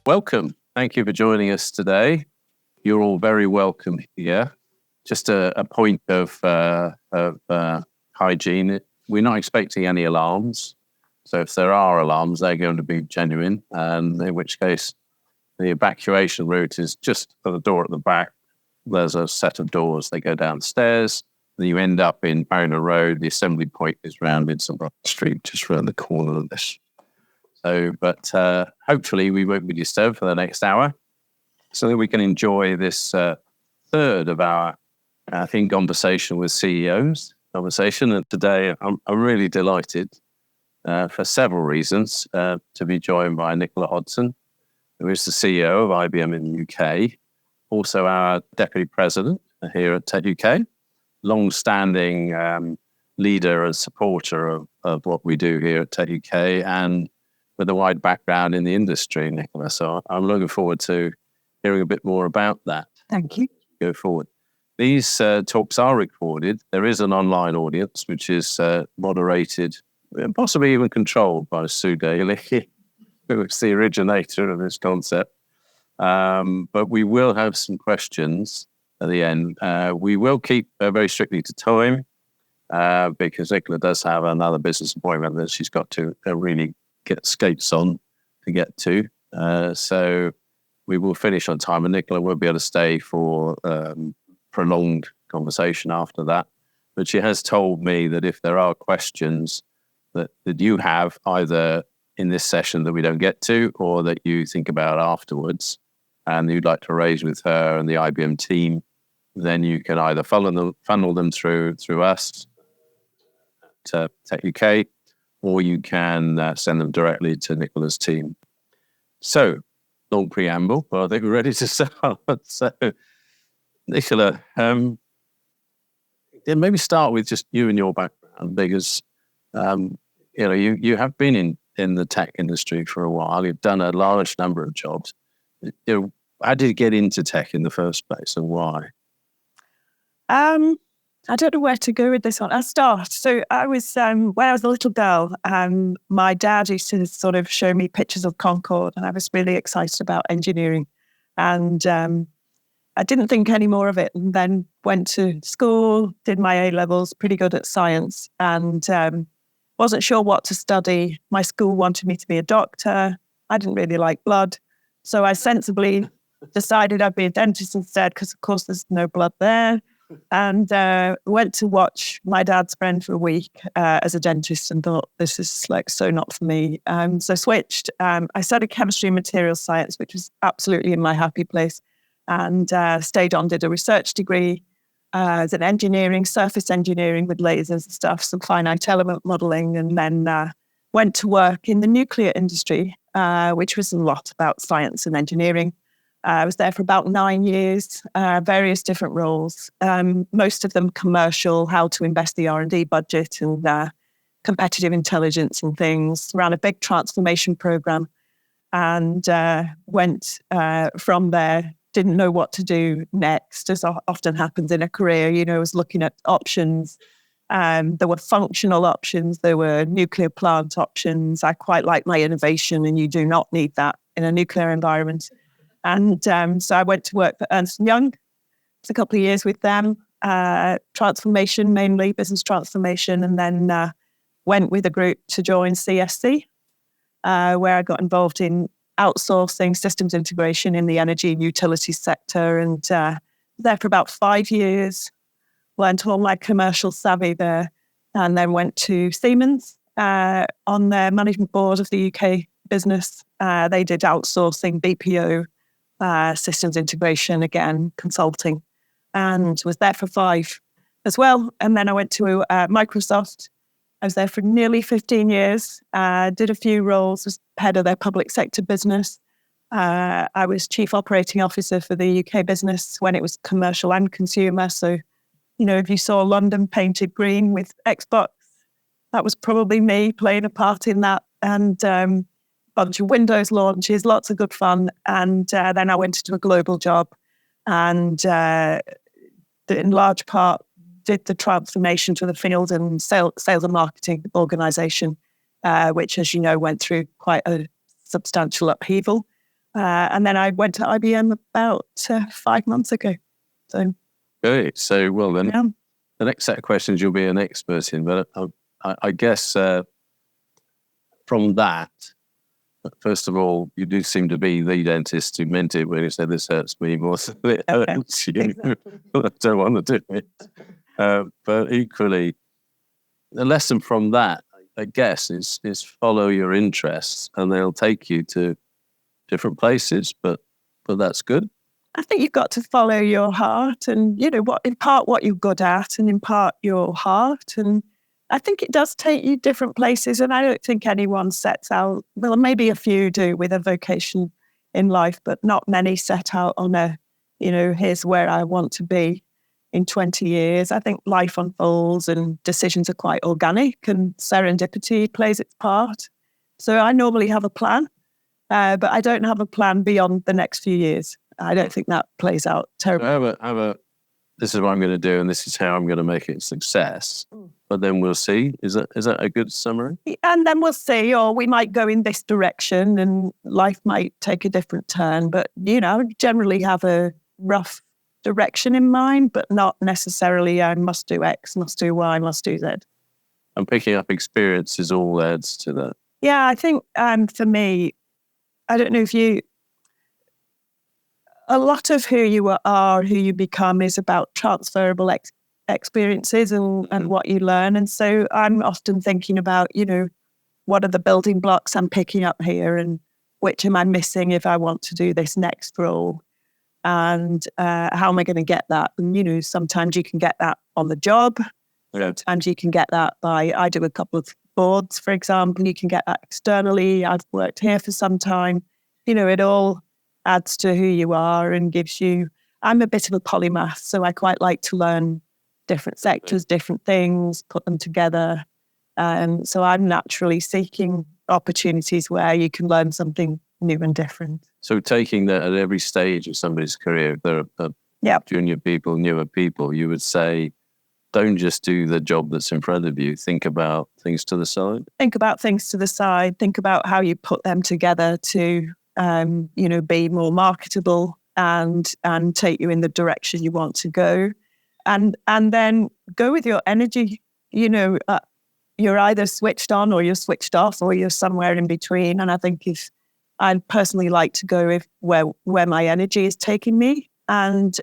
Welcome. Thank you for joining us today. You're all very welcome here. Just a point of hygiene. We're not expecting any alarms. So if there are alarms, they're going to be genuine, and in which case the evacuation route is just at the door at the back. There's a set of doors. They go downstairs. Then you end up in Barrow Road. The assembly point is round in St. Street, just around the corner of this. So, but hopefully we won't be disturbed for the next hour so that we can enjoy this third of our, conversation with CEOs conversation. And today I'm really delighted for several reasons to be joined by Nicola Hodson, who is the CEO of IBM in the UK, also our Deputy President here at techUK, long-standing leader and supporter of what we do here at techUK, and with a wide background in the industry, Nicola. So I'm looking forward to hearing a bit more about that. Thank you. Go forward. These talks are recorded. There is an online audience, which is moderated, possibly even controlled by 𝗔𝗯cie𝘂𝘁𝘁, who is the originator of this concept. But we will have some questions at the end. We will keep very strictly to time because Nicola does have another business appointment that she's got to really get skates on to get to. So we will finish on time, and Nicola won't be able to stay for prolonged conversation after that. But she has told me that if there are questions that you have either in this session that we don't get to or that you think about afterwards and you'd like to raise with her and the IBM team, then you can either funnel them through us to techUK, or you can send them directly to Nicola's team. So, long preamble, but I think we're ready to start. So, Nicola, maybe start with just you and your background, because you have been in the tech industry for a while. You've done a large number of jobs. How did you get into tech in the first place, and why? I don't know where to go with this one. I'll start. So I was, when I was a little girl, my dad used to sort of show me pictures of Concorde, and I was really excited about engineering. And I didn't think any more of it, and then went to school, did my A-levels, pretty good at science, and wasn't sure what to study. My school wanted me to be a doctor. I didn't really like blood. So I sensibly decided I'd be a dentist instead, because of course there's no blood there. And went to watch my dad's friend for a week as a dentist, and thought, this is like so not for me. So switched. I studied chemistry and materials science, which was absolutely in my happy place, and stayed on, did a research degree as an engineering, surface engineering with lasers and stuff, some finite element modeling, and then went to work in the nuclear industry, which was a lot about science and engineering. I was there for about 9 years, various different roles, most of them commercial, how to invest the R&D budget and competitive intelligence and things. Ran a big transformation program, and went from there. Didn't know what to do next, as often happens in a career. I was looking at options. There were functional options. There were nuclear plant options. I quite like my innovation, and you do not need that in a nuclear environment. And so I went to work for Ernst & Young. It was a couple of years with them, transformation, mainly business transformation, and then went with a group to join CSC, where I got involved in outsourcing systems integration in the energy and utilities sector, and there for about 5 years, learned all my commercial savvy there, and then went to Siemens on their management board of the UK business. They did outsourcing, BPO, systems integration, again, consulting, and was there for 5 as well. And then I went to Microsoft. I was there for nearly 15 years, did a few roles, was head of their public sector business. I was chief operating officer for the UK business when it was commercial and consumer. So, if you saw London painted green with Xbox, that was probably me playing a part in that. And bunch of Windows launches, lots of good fun. And then I went into a global job, and in large part did the transformation to the field and sales and marketing organisation, which, as you know, went through quite a substantial upheaval. And then I went to IBM about 5 months ago. So, okay. So, well, then yeah. the next set of questions you'll be an expert in, but I guess from that, first of all, you do seem to be the dentist who meant it when you said this hurts me more than it hurts you. Exactly. I don't want to do it. But equally, the lesson from that, I guess, is follow your interests, and they'll take you to different places. But that's good. I think you've got to follow your heart, and impart what you're good at, and impart your heart. And I think it does take you different places. And I don't think anyone sets out. Well, maybe a few do with a vocation in life, but not many set out on here's where I want to be in 20 years. I think life unfolds and decisions are quite organic, and serendipity plays its part. So I normally have a plan, but I don't have a plan beyond the next few years. I don't think that plays out terribly. So this is what I'm going to do, and this is how I'm going to make it a success. But then we'll see. Is that a good summary? And then we'll see, or we might go in this direction, and life might take a different turn. But generally have a rough direction in mind, but not necessarily I must do X, must do Y, must do Z. And picking up experiences all adds to that. Yeah, I think for me, I don't know if a lot of who you are, who you become is about transferable experiences and what you learn. And so I'm often thinking about, what are the building blocks I'm picking up here, and which am I missing if I want to do this next role? And how am I going to get that? And, sometimes you can get that on the job. Sometimes you can get that I do a couple of boards, for example. You can get that externally. I've worked here for some time. It all adds to who you are and gives you. I'm a bit of a polymath, so I quite like to learn different sectors, different things, put them together. So I'm naturally seeking opportunities where you can learn something new and different. So taking that at every stage of somebody's career, if there are junior people, newer people, you would say, don't just do the job that's in front of you. Think about things to the side. Think about things to the side. Think about how you put them together to, be more marketable and take you in the direction you want to go. And then go with your energy. You're either switched on or you're switched off, or you're somewhere in between. And I think I personally like to go with where my energy is taking me. And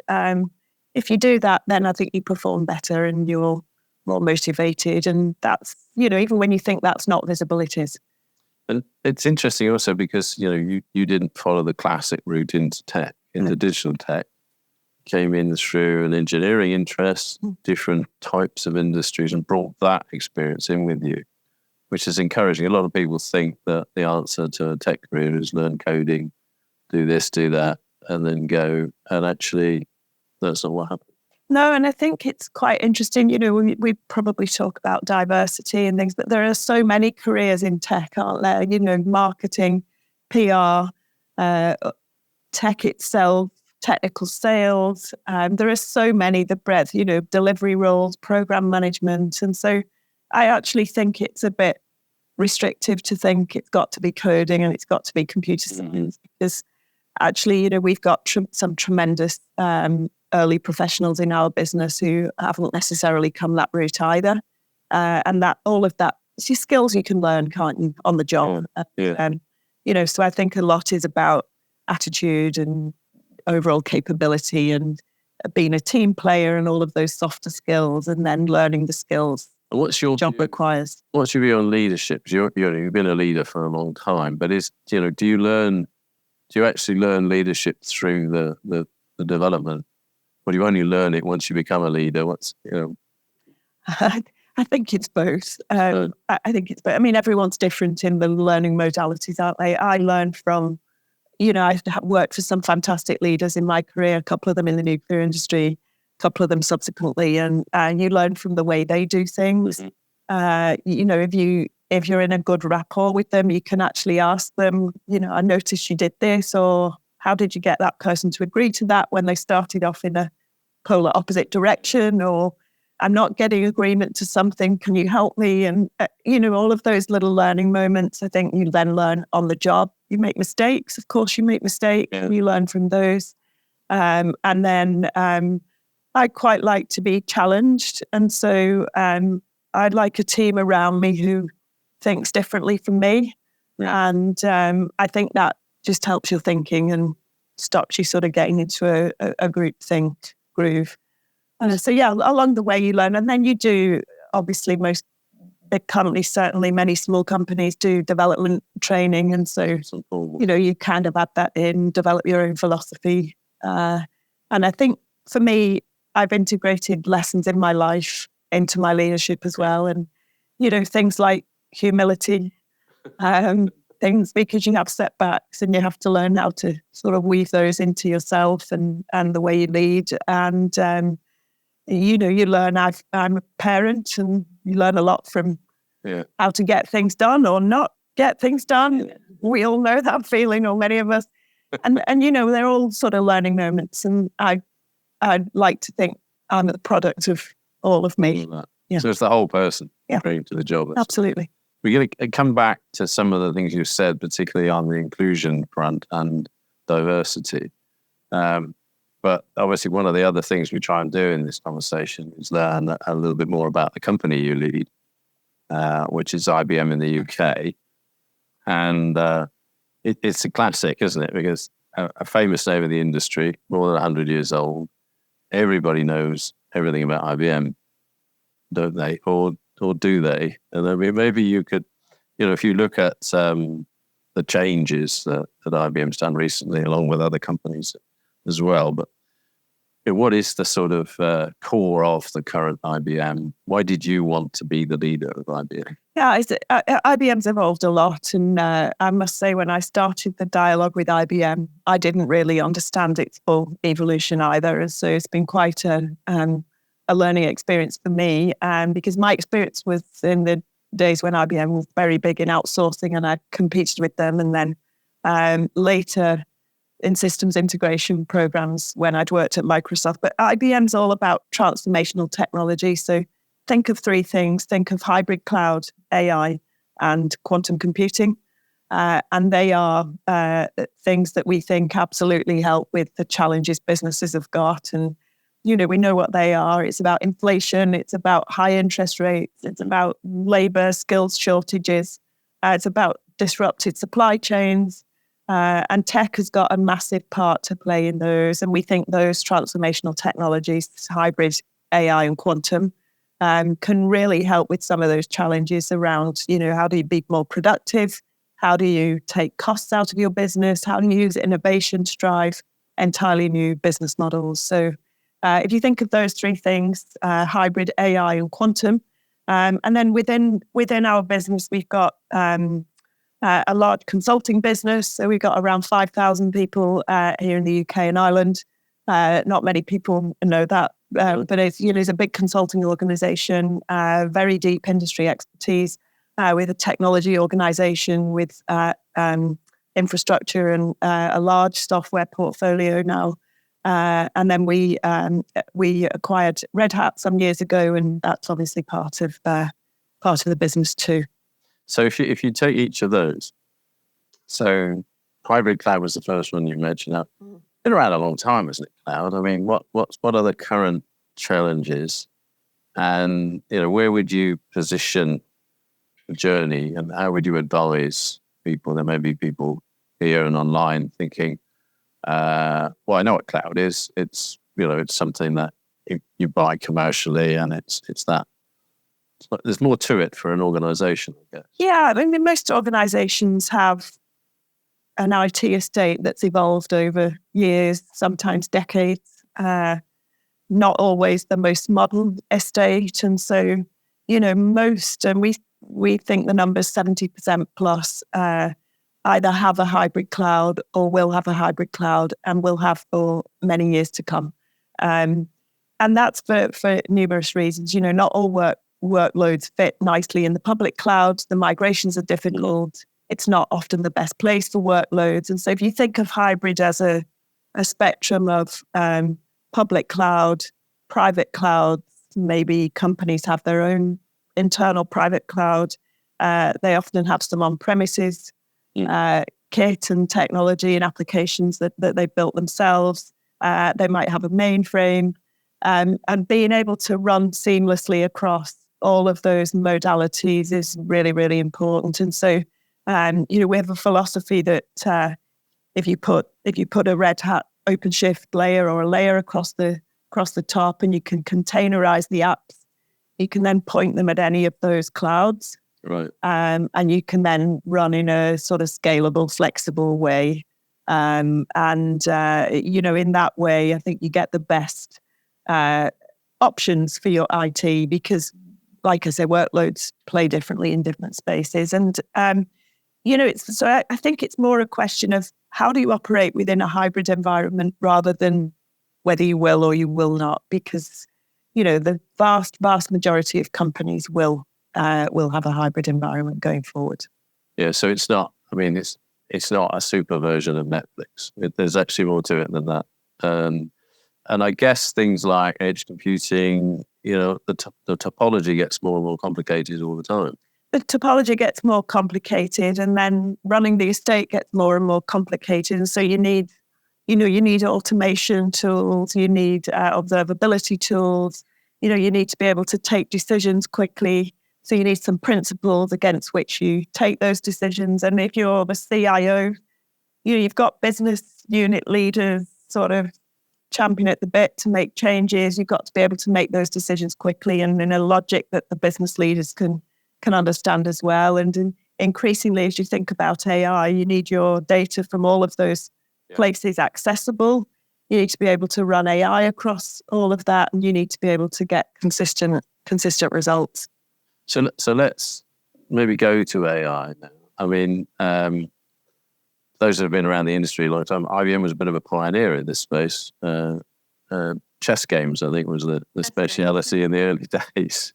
if you do that, then I think you perform better and you're more motivated. And that's, even when you think that's not visible, it is. And it's interesting also because, you didn't follow the classic route into tech, into digital tech. Came in through an engineering interest, different types of industries, and brought that experience in with you, which is encouraging. A lot of people think that the answer to a tech career is learn coding, do this, do that, and then go. And actually, that's not what happened. No, and I think it's quite interesting. We probably talk about diversity and things, but there are so many careers in tech, aren't there? Marketing, PR, tech itself, technical sales. There are so many, the breadth, delivery roles, program management. And so I actually think it's a bit restrictive to think it's got to be coding and it's got to be computer science, because actually, we've got some tremendous early professionals in our business who haven't necessarily come that route either. And that all of that, it's your skills you can learn, can't you, on the job? So I think a lot is about attitude and overall capability and being a team player and all of those softer skills, and then learning the skills what's your job requires. What's your view on leadership? You've been a leader for a long time, but do you actually learn leadership through the development? Or do you only learn it once you become a leader? I think it's both. I think it's both. I mean, everyone's different in the learning modalities, aren't they? I learned from, I've worked for some fantastic leaders in my career, a couple of them in the nuclear industry, a couple of them subsequently, and you learn from the way they do things. If you're in a good rapport with them, you can actually ask them, I noticed you did this, or how did you get that person to agree to that when they started off in a polar opposite direction, or I'm not getting agreement to something, can you help me? And, all of those little learning moments, I think you then learn on the job. You make mistakes. Of course, you make mistakes. Yeah. You learn from those. And then I quite like to be challenged. And so I'd like a team around me who thinks differently from me. Yeah. And I think that just helps your thinking and stops you sort of getting into a groupthink groove. So yeah, along the way you learn. And then you do, obviously most big companies, certainly many small companies do development training. And so, you kind of add that in, develop your own philosophy. And I think for me, I've integrated lessons in my life into my leadership as well. And, things like humility, things because you have setbacks and you have to learn how to sort of weave those into yourself and the way you lead. And, you learn, I'm a parent and you learn a lot from how to get things done or not get things done. Yeah. We all know that feeling, or many of us. And they're all sort of learning moments. And I'd like to think I'm the product of all of me. Yeah. So it's the whole person bringing to the job. Absolutely. We're going to come back to some of the things you said, particularly on the inclusion front and diversity. But obviously, one of the other things we try and do in this conversation is learn a little bit more about the company you lead, which is IBM in the UK. And it's a classic, isn't it? Because a famous name in the industry, more than 100 years old. Everybody knows everything about IBM, don't they? Or do they? And I mean, maybe you could, if you look at the changes that IBM's done recently, along with other companies as well. But what is the sort of core of the current IBM? Why did you want to be the leader of IBM? Yeah, IBM's evolved a lot. And I must say, when I started the dialogue with IBM, I didn't really understand its full evolution either. And so it's been quite a learning experience for me. Because my experience was in the days when IBM was very big in outsourcing and I competed with them. And then later in systems integration programs when I'd worked at Microsoft. But IBM's all about transformational technology. So think of three things. Think of hybrid cloud, AI, and quantum computing. And they are things that we think absolutely help with the challenges businesses have got. And, we know what they are. It's about inflation. It's about high interest rates. It's about labor skills shortages. It's about disrupted supply chains. And tech has got a massive part to play in those. And we think those transformational technologies, hybrid AI and quantum, can really help with some of those challenges around, how do you be more productive? How do you take costs out of your business? How do you use innovation to drive entirely new business models? So if you think of those three things, hybrid AI and quantum, and then within our business, we've got a large consulting business. So we've got around 5,000 people here in the UK and Ireland. Not many people know that, but it's a big consulting organization, very deep industry expertise, with a technology organization, with infrastructure and a large software portfolio now. And then we acquired Red Hat some years ago, and that's obviously part of the business too. So if you take each of those, so hybrid cloud was the first one you mentioned. Now, been around a long time, isn't it? Cloud. I mean, what are the current challenges, and where would you position the journey, and how would you advise people? There may be people here and online thinking, well, I know what cloud is. It's it's something that you buy commercially, and it's that. But there's more to it for an organization, I guess. Yeah, I mean, most organizations have an IT estate that's evolved over years, sometimes decades. Not always the most modern estate. And so, most, and we think the number's 70% plus, either have a hybrid cloud or will have a hybrid cloud and will have for many years to come. And that's for numerous reasons. Not all workloads fit nicely in the public cloud. The migrations are difficult. It's not often the best place for workloads. And so if you think of hybrid as a spectrum of public cloud, private clouds, maybe companies have their own internal private cloud. They often have some on-premises. kit and technology and applications that they've built themselves. They might have a mainframe, and being able to run seamlessly across all of those modalities is really, really important. And so, we have a philosophy that if you put a Red Hat OpenShift layer or a layer across the top, and you can containerize the apps, you can then point them at any of those clouds. Right. And you can then run in a sort of scalable, flexible way. In that way, I think you get the best options for your IT because, like I say, workloads play differently in different spaces. And, I think it's more a question of how do you operate within a hybrid environment rather than whether you will or you will not, because, the vast, vast majority of companies will have a hybrid environment going forward. Yeah, so it's not a super version of Netflix. There's actually more to it than that. And I guess things like edge computing, the topology gets more and more complicated all the time. The topology gets more complicated, and then running the estate gets more and more complicated. And so you need automation tools, you need observability tools, you need to be able to take decisions quickly. So you need some principles against which you take those decisions. And if you're the CIO, you've got business unit leaders sort of champing at the bit to make changes. You've got to be able to make those decisions quickly and in a logic that the business leaders can understand as well. And increasingly, as you think about AI, you need your data from all of those places accessible. You need to be able to run AI across all of that, and you need to be able to get consistent results. So let's maybe go to AI now. I mean, those that have been around the industry a long time, IBM was a bit of a pioneer in this space. Chess games, I think, was the speciality in the early days.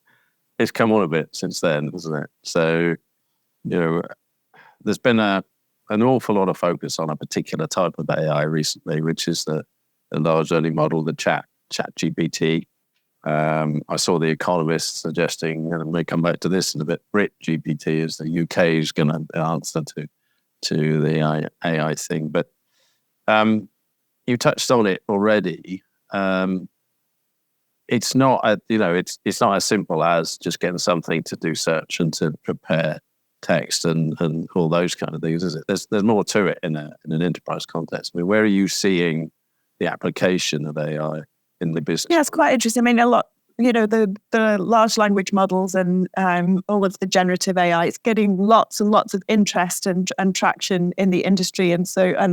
It's come on a bit since then, hasn't it? So, there's been an awful lot of focus on a particular type of AI recently, which is the large language model, the ChatGPT. I saw The Economist suggesting, and I may come back to this in a bit, 𝗔𝗯cie is the UK is going to answer to the AI thing. But you touched on it already. It's not it's not as simple as just getting something to do search and to prepare text and all those kind of things, is it? There's more to it in an enterprise context. I mean, where are you seeing the application of AI in the business? Yeah, it's quite interesting. I mean, a lot, the large language models and all of the generative AI, it's getting lots and lots of interest and traction in the industry. And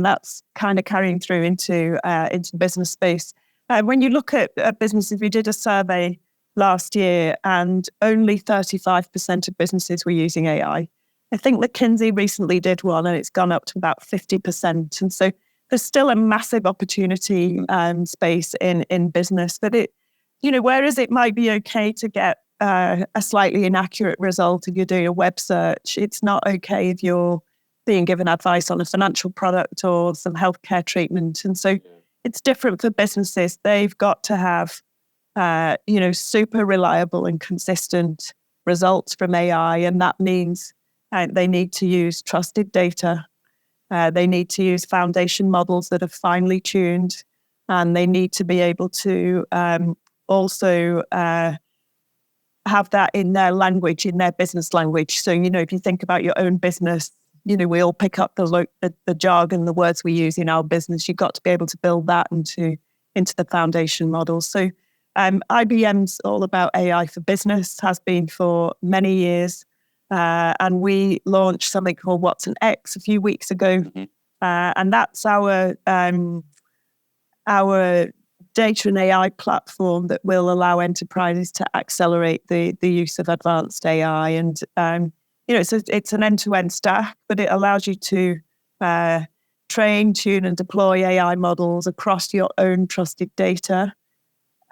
that's kind of carrying through into business space. When you look at businesses, we did a survey last year and only 35% of businesses were using AI. I think McKinsey recently did one and it's gone up to about 50%. And so there's still a massive opportunity space in business. But whereas it might be okay to get a slightly inaccurate result if you're doing a web search, it's not okay if you're being given advice on a financial product or some healthcare treatment. And so it's different for businesses. They've got to have, super reliable and consistent results from AI. And that means they need to use trusted data. They need to use foundation models that are finely tuned. And they need to be able to also have that in their language, in their business language. So, if you think about your own business, we all pick up the jargon, the words we use in our business. You've got to be able to build that into the foundation models. So IBM's all about AI for business, has been for many years. And we launched something called 𝗏𝗏x a few weeks ago. Mm-hmm. And that's our data and AI platform that will allow enterprises to accelerate the use of advanced AI. And it's an end-to-end stack, but it allows you to train, tune, and deploy AI models across your own trusted data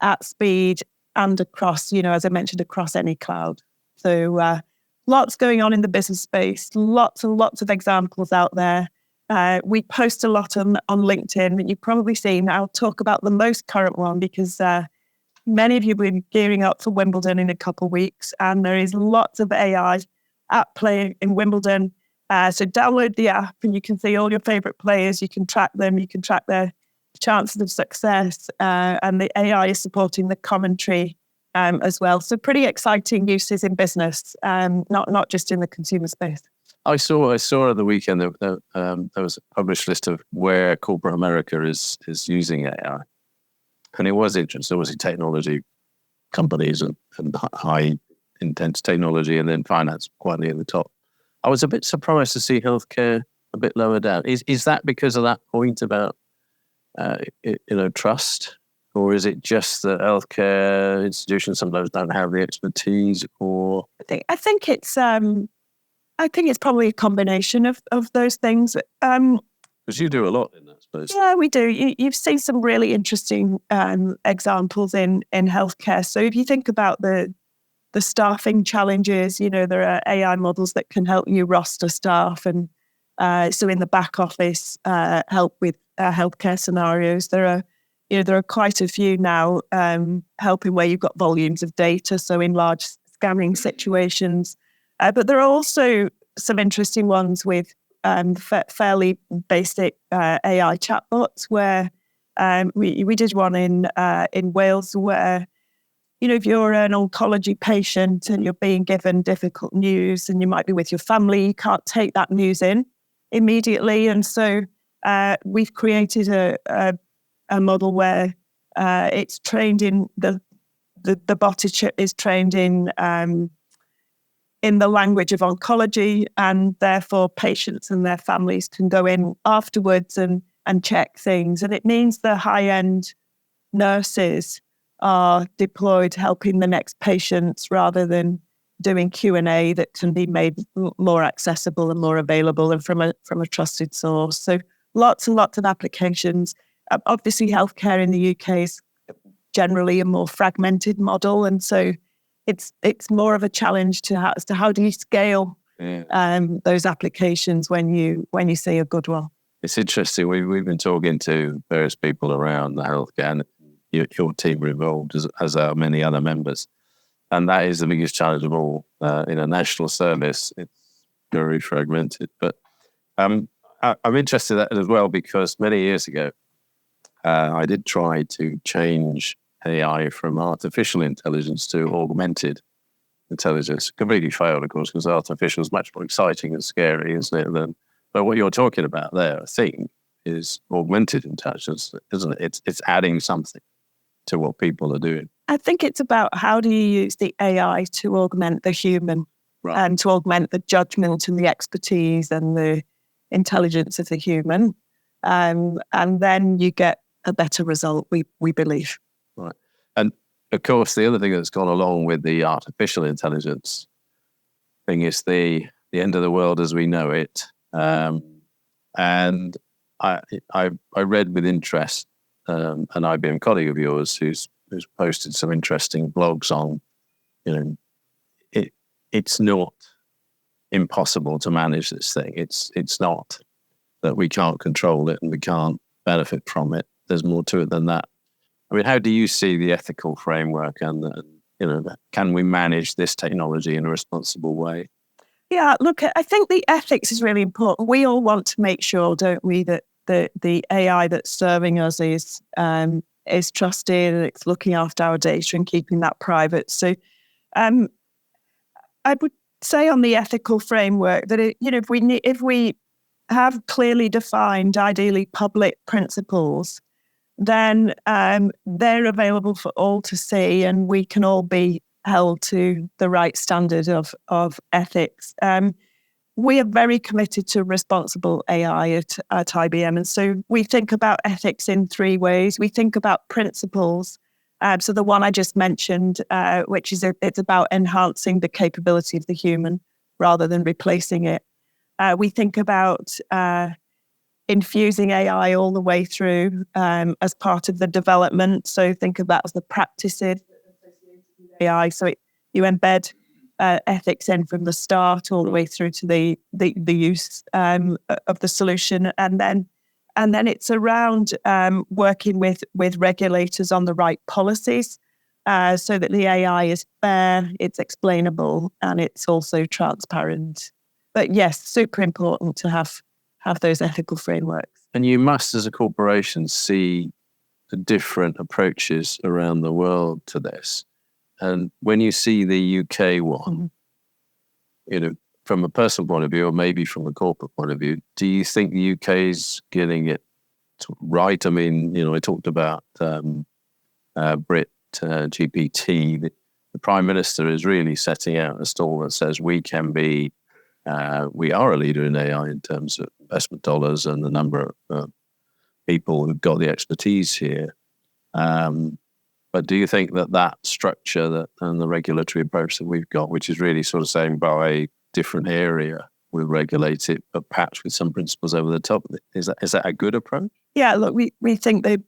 at speed and across, as I mentioned, across any cloud. So lots going on in the business space, lots and lots of examples out there. We post a lot on LinkedIn, and you've probably seen. I'll talk about the most current one because many of you will be gearing up for Wimbledon in a couple of weeks, and there is lots of AI at play in Wimbledon. So download the app and you can see all your favorite players. You can track them. You can track their chances of success. And the AI is supporting the commentary as well. So pretty exciting uses in business, not just in the consumer space. I saw at the weekend that there was a published list of where corporate America is using AI. And it was interesting. Obviously, technology companies and high intense technology, and then finance quite near the top. I was a bit surprised to see healthcare a bit lower down. Is that because of that point about trust, or is it just that healthcare institutions sometimes don't have the expertise? Or I think it's probably a combination of those things. Because you do a lot in that space. Yeah, we do. You've seen some really interesting examples in healthcare. So if you think about the staffing challenges, there are AI models that can help you roster staff, and so in the back office, help with healthcare scenarios. There are quite a few now helping where you've got volumes of data, so in large scanning situations. But there are also some interesting ones with fairly basic AI chatbots, where we did one in Wales where, if you're an oncology patient and you're being given difficult news and you might be with your family, you can't take that news in immediately. And so we've created a model where it's trained in the bot is trained in the language of oncology, and therefore patients and their families can go in afterwards and check things. And it means the high-end nurses are deployed helping the next patients rather than doing Q&A that can be made more accessible and more available and from a trusted source. So lots and lots of applications. Obviously, healthcare in the UK is generally a more fragmented model, and so it's more of a challenge as to how do you scale those applications when you see a good one. It's interesting. We've been talking to various people around the healthcare, and your team are involved, as are many other members. And that is the biggest challenge of all. In a national service, it's very fragmented. But I'm interested in that as well, because many years ago, I did try to change AI from artificial intelligence to augmented intelligence. Completely failed, of course, because artificial is much more exciting and scary, isn't it? But what you're talking about there, I think, is augmented intelligence, isn't it? It's adding something to what people are doing. I think it's about how do you use the AI to augment the human, right, and to augment the judgment and the expertise and the intelligence of the human. And then you get a better result, we believe. Right. And of course, the other thing that's gone along with the artificial intelligence thing is the end of the world as we know it. And I read with interest an IBM colleague of yours who's posted some interesting blogs on, it's not impossible to manage this thing. It's not that we can't control it and we can't benefit from it. There's more to it than that. I mean, how do you see the ethical framework and can we manage this technology in a responsible way? Yeah, look, I think the ethics is really important. We all want to make sure, don't we, that the AI that's serving us is trusted and it's looking after our data and keeping that private. So I would say on the ethical framework that if we have clearly defined, ideally public principles, then they're available for all to see, and we can all be held to the right standard of ethics. We are very committed to responsible AI at IBM, and so we think about ethics in three ways. We think about principles. So the one I just mentioned, which is it's about enhancing the capability of the human rather than replacing it. We think about infusing AI all the way through as part of the development. So think of that as the practices associated with AI. So you embed ethics in from the start all the way through to the use of the solution, and then it's around working with regulators on the right policies so that the AI is fair, it's explainable, and it's also transparent. But yes, super important to have those ethical frameworks. And you must, as a corporation, see the different approaches around the world to this. And when you see the UK one, from a personal point of view, or maybe from a corporate point of view, do you think the UK is getting it right? I mean, I talked about 𝗔𝗯cie𝘂𝘁𝘁. The Prime Minister is really setting out a stall that says we are a leader in AI in terms of investment dollars and the number of people who've got the expertise here. But do you think that structure and the regulatory approach that we've got, which is really sort of saying by a different area, we'll regulate it, but perhaps with some principles over the top, is that a good approach? Yeah, look, we think the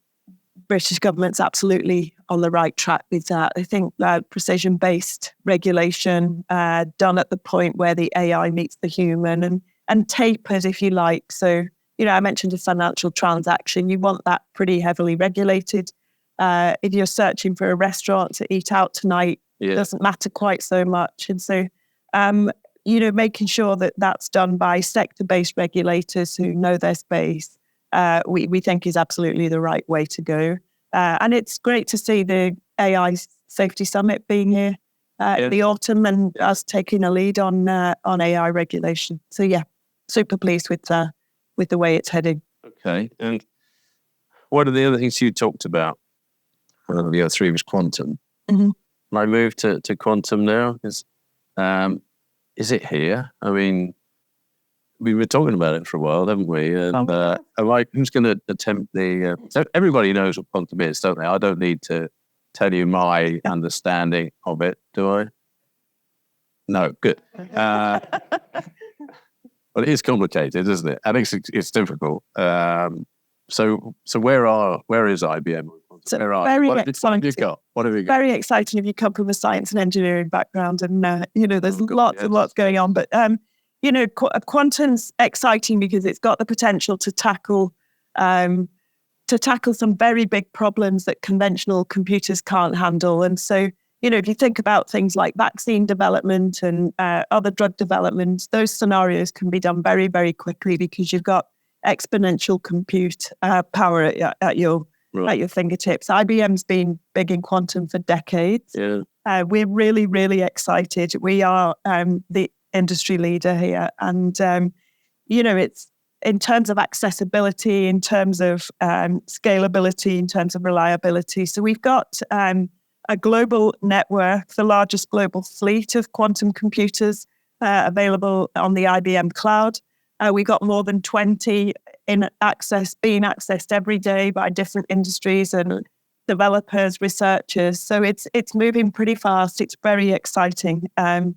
British government's absolutely on the right track with that. I think that precision-based regulation done at the point where the AI meets the human and tapered, if you like. So, I mentioned a financial transaction. You want that pretty heavily regulated. If you're searching for a restaurant to eat out tonight, it doesn't matter quite so much. And so, making sure that that's done by sector-based regulators who know their space, we think is absolutely the right way to go. And it's great to see the AI Safety Summit being here in the autumn and us taking a lead on AI regulation. So yeah, super pleased with the way it's heading. Okay. And what are the other things you talked about? Well, the other three was quantum. Mm-hmm. Can I move to quantum now? Is it here? I mean, we were talking about it for a while, haven't we? And who's going to attempt the... So everybody knows what quantum is, don't they? I don't need to tell you my understanding of it, do I? No, good. Well, it is complicated, isn't it? And it's difficult. So where is IBM? So very exciting. What have you got? Very exciting if you come from a science and engineering background, and there's lots and lots going on. But quantum's exciting because it's got the potential to tackle some very big problems that conventional computers can't handle. And so, if you think about things like vaccine development and other drug development, those scenarios can be done very, very quickly because you've got exponential compute power at your fingertips. IBM's been big in quantum for decades. Yeah. We're really, really excited. We are the industry leader here. And, it's in terms of accessibility, in terms of scalability, in terms of reliability. So we've got a global network, the largest global fleet of quantum computers available on the IBM cloud. We got more than 20 being accessed every day by different industries and developers, researchers. So it's moving pretty fast. It's very exciting. And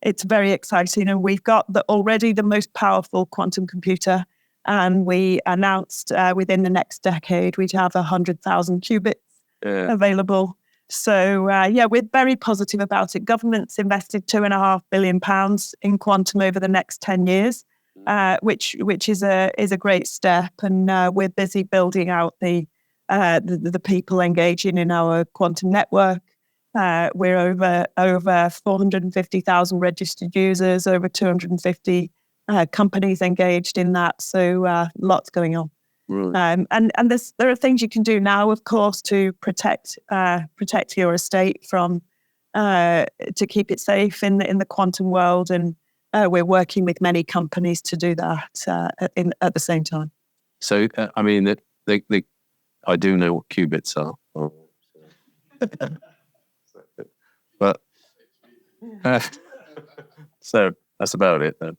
we've got already the most powerful quantum computer. And we announced within the next decade we'd have 100,000 qubits available. So we're very positive about it. Government's invested £2.5 billion in quantum over the next 10 years. Which is a great step, and we're busy building out the people engaging in our quantum network. We're over 450,000 registered users, over 250 companies engaged in that. So lots going on. Right. And there are things you can do now, of course, to protect your estate from to keep it safe in the quantum world, and we're working with many companies to do that at the same time. So, I mean, I do know what qubits are. But so that's about it then.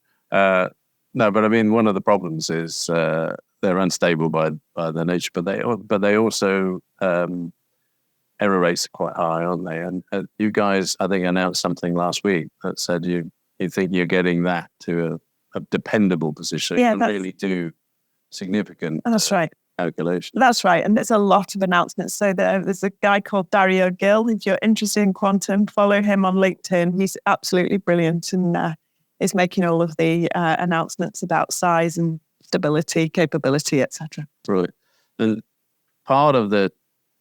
No, but I mean, one of the problems is they're unstable by their nature, but they also error rates are quite high, aren't they? And you guys, I think, announced something last week that said you think you're getting that to a dependable position. You can really do significant calculations. That's right. And there's a lot of announcements. So there's a guy called 𝗔𝗯cie𝘂𝘁𝘁. If you're interested in quantum, follow him on LinkedIn. He's absolutely brilliant and is making all of the announcements about size and stability, capability, etc. Right. And part of the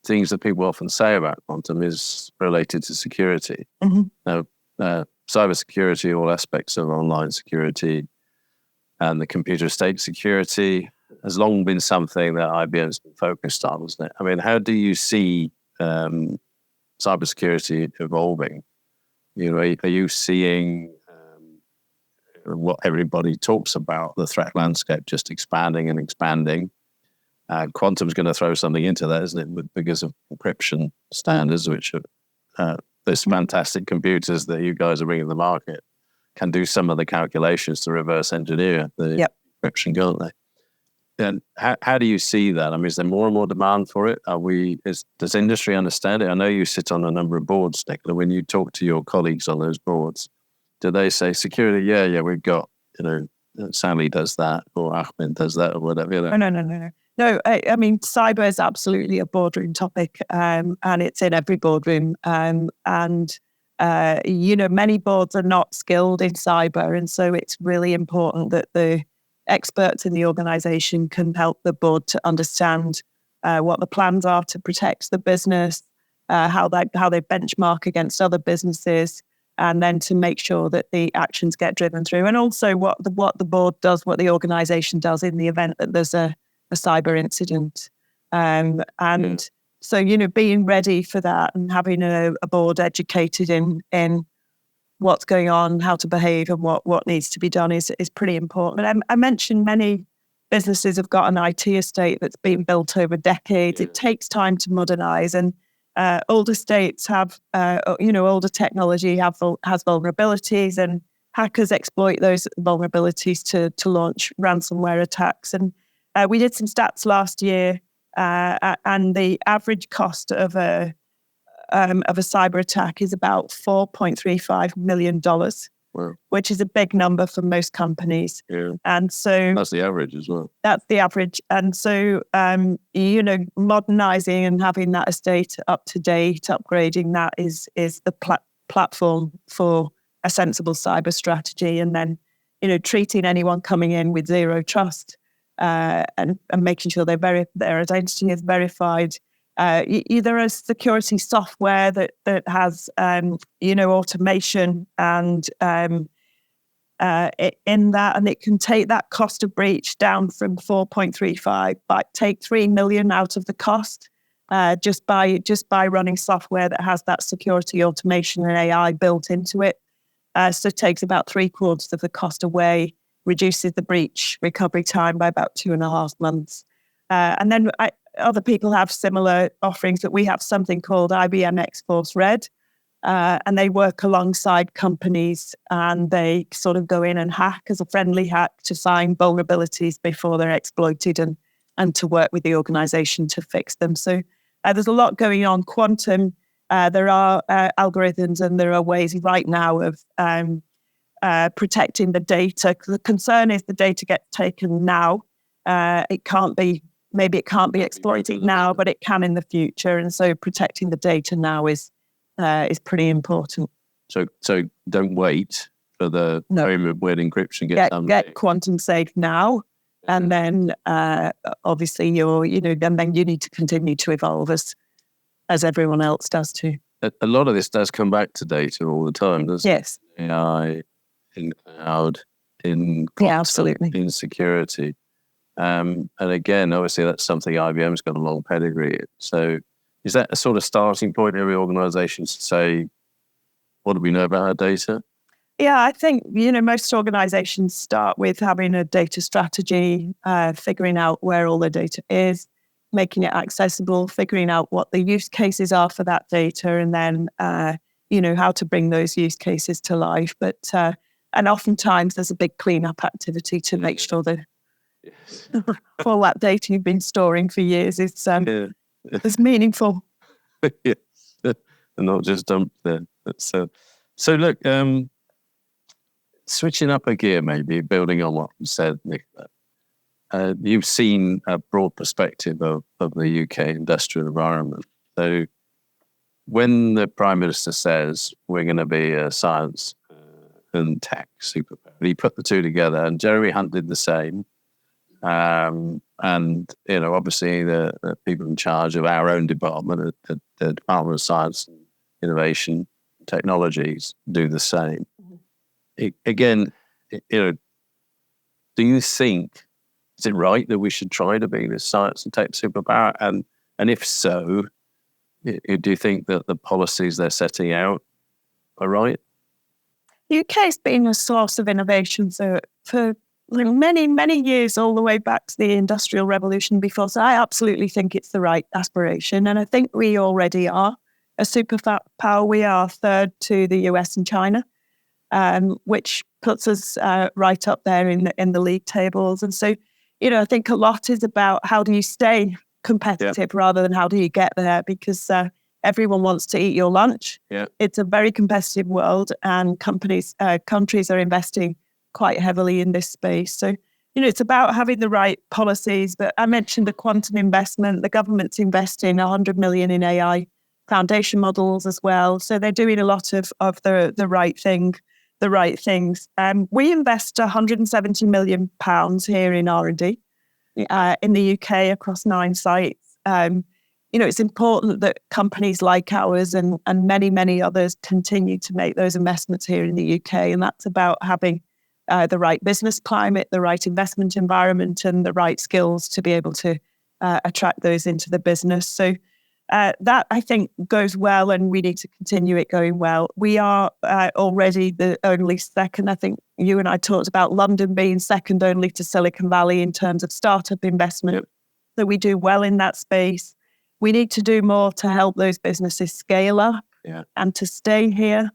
things that people often say about quantum is related to security. Mm-hmm. Now, cybersecurity, all aspects of online security, and the computer estate security has long been something that IBM's been focused on, isn't it? I mean, how do you see cybersecurity evolving? Are you seeing what everybody talks about, the threat landscape just expanding and expanding? Quantum's going to throw something into that, isn't it? Because of encryption standards, which are those fantastic computers that you guys are bringing to the market can do some of the calculations to reverse engineer the encryption, can't they? And how do you see that? I mean, is there more and more demand for it? Does industry understand it? I know you sit on a number of boards, Nicola. When you talk to your colleagues on those boards, do they say security? Yeah, we've got, Sally does that, or Ahmed does that, or whatever. No. No, I mean, cyber is absolutely a boardroom topic, and it's in every boardroom. Many boards are not skilled in cyber, and so it's really important that the experts in the organisation can help the board to understand what the plans are to protect the business, how they benchmark against other businesses, and then to make sure that the actions get driven through, and also what the board does, what the organisation does in the event that there's a cyber incident. So, being ready for that and having a board educated in what's going on, how to behave, and what needs to be done is pretty important. I mentioned many businesses have got an IT estate that's been built over decades. It takes time to modernize, and older estates have, older technology has vulnerabilities, and hackers exploit those vulnerabilities to launch ransomware attacks. And we did some stats last year, and the average cost of a cyber attack is about $4.35 million, wow, which is a big number for most companies. Yeah. And so that's the average as well. That's the average. And so, modernizing and having that estate up to date, upgrading that is the platform for a sensible cyber strategy. And then, treating anyone coming in with zero trust, and making sure their identity is verified. Either a security software that has automation and in that, and it can take that cost of breach down from 4.35, but take 3 million out of the cost just by running software that has that security automation and AI built into it. So it takes about 3/4 of the cost away, reduces the breach recovery time by about 2.5 months. And then other people have similar offerings, but we have something called IBM X-Force Red, and they work alongside companies, and they sort of go in and hack as a friendly hack to find vulnerabilities before they're exploited, and to work with the organization to fix them. So there's a lot going on. Quantum, there are algorithms, and there are ways right now of protecting the data. The concern is the data gets taken now. It can't be exploited now, but it can in the future. And so protecting the data now is pretty important. So don't wait for the moment when encryption gets done. Get quantum safe now, and then obviously then you need to continue to evolve as everyone else does too. A lot of this does come back to data all the time, doesn't it? Yes. AI, in cloud, in quantum, absolutely, in security. And again, obviously, that's something IBM's got a long pedigree in. So is that a sort of starting point in every organization to say, what do we know about our data? Yeah, I think, most organizations start with having a data strategy, figuring out where all the data is, making it accessible, figuring out what the use cases are for that data, and then, how to bring those use cases to life. But, and oftentimes there's a big cleanup activity to make sure that all that data you've been storing for years is meaningful. Yes, and not just dumped there. So look, switching up a gear, maybe building on what you said, Nicola. You've seen a broad perspective of the UK industrial environment. So when the Prime Minister says we're going to be a science and tech superpower, he put the two together, and Jeremy Hunt did the same. And obviously the people in charge of our own department, the Department of Science and Innovation Technologies, do the same. again, do you think, is it right that we should try to be this science and tech superpower? And if so, do you think that the policies they're setting out are right? UK has been a source of innovation for many, many years, all the way back to the Industrial Revolution before. So I absolutely think it's the right aspiration. And I think we already are a superpower. We are third to the US and China, which puts us right up there in the league tables. And so, I think a lot is about how do you stay competitive rather than how do you get there, because everyone wants to eat your lunch. Yeah. It's a very competitive world, and countries are investing quite heavily in this space. So, it's about having the right policies. But I mentioned the quantum investment. The government's investing 100 million in AI foundation models as well. So they're doing a lot of the right thing, the right things. We invest £170 million here in R&D in the UK across 9 sites. It's important that companies like ours and many, many others continue to make those investments here in the UK. And that's about having the right business climate, the right investment environment, and the right skills to be able to attract those into the business. So that, I think, goes well, and we need to continue it going well. We are already the only second. I think you and I talked about London being second only to Silicon Valley in terms of startup investment. Yep. So we do well in that space. We need to do more to help those businesses scale up and to stay here.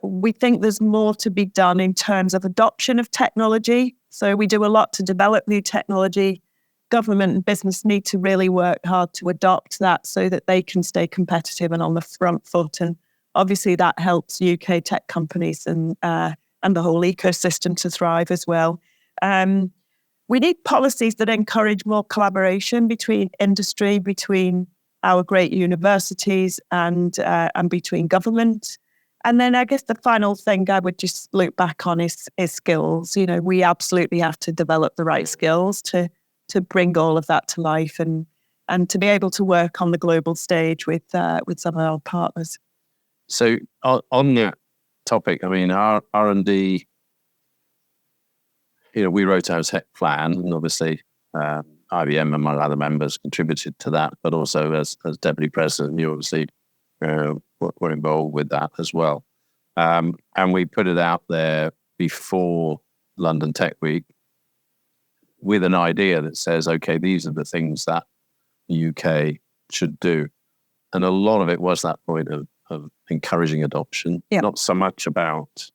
We think there's more to be done in terms of adoption of technology. So we do a lot to develop new technology. Government and business need to really work hard to adopt that so that they can stay competitive and on the front foot. And obviously that helps UK tech companies and the whole ecosystem to thrive as well. We need policies that encourage more collaboration between industry, between our great universities, and between government. And then I guess the final thing I would just look back on is skills. We absolutely have to develop the right skills to bring all of that to life and to be able to work on the global stage with some of our partners. So on that topic, I mean, our R&D, we wrote our tech plan, and obviously IBM, among other members, contributed to that. But also, as deputy president, you obviously were involved with that as well. And we put it out there before London Tech Week with an idea that says, okay, these are the things that the UK should do. And a lot of it was that point of encouraging adoption, not so much about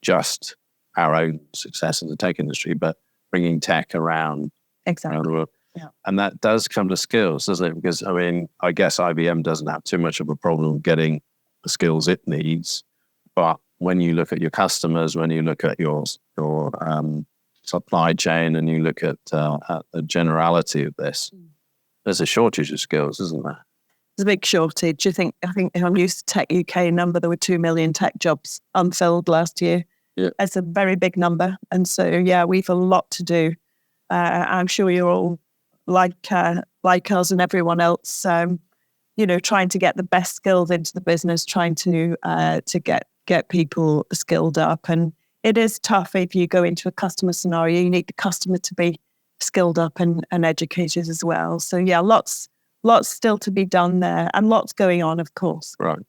just our own success in the tech industry, but bringing tech around the world. Yeah. And that does come to skills, doesn't it? Because, I mean, I guess IBM doesn't have too much of a problem getting the skills it needs. But when you look at your customers, when you look at your supply chain, and you look at the generality of this, there's a shortage of skills, isn't there? There's a big shortage. I think if I'm used to techUK number, there were 2 million tech jobs unfilled last year. Yeah. It's a very big number. And so, we've a lot to do. I'm sure you're all like us and everyone else, trying to get the best skills into the business, trying to get people skilled up. And it is tough if you go into a customer scenario. You need the customer to be skilled up and educated as well. So, lots still to be done there, and lots going on, of course. Right.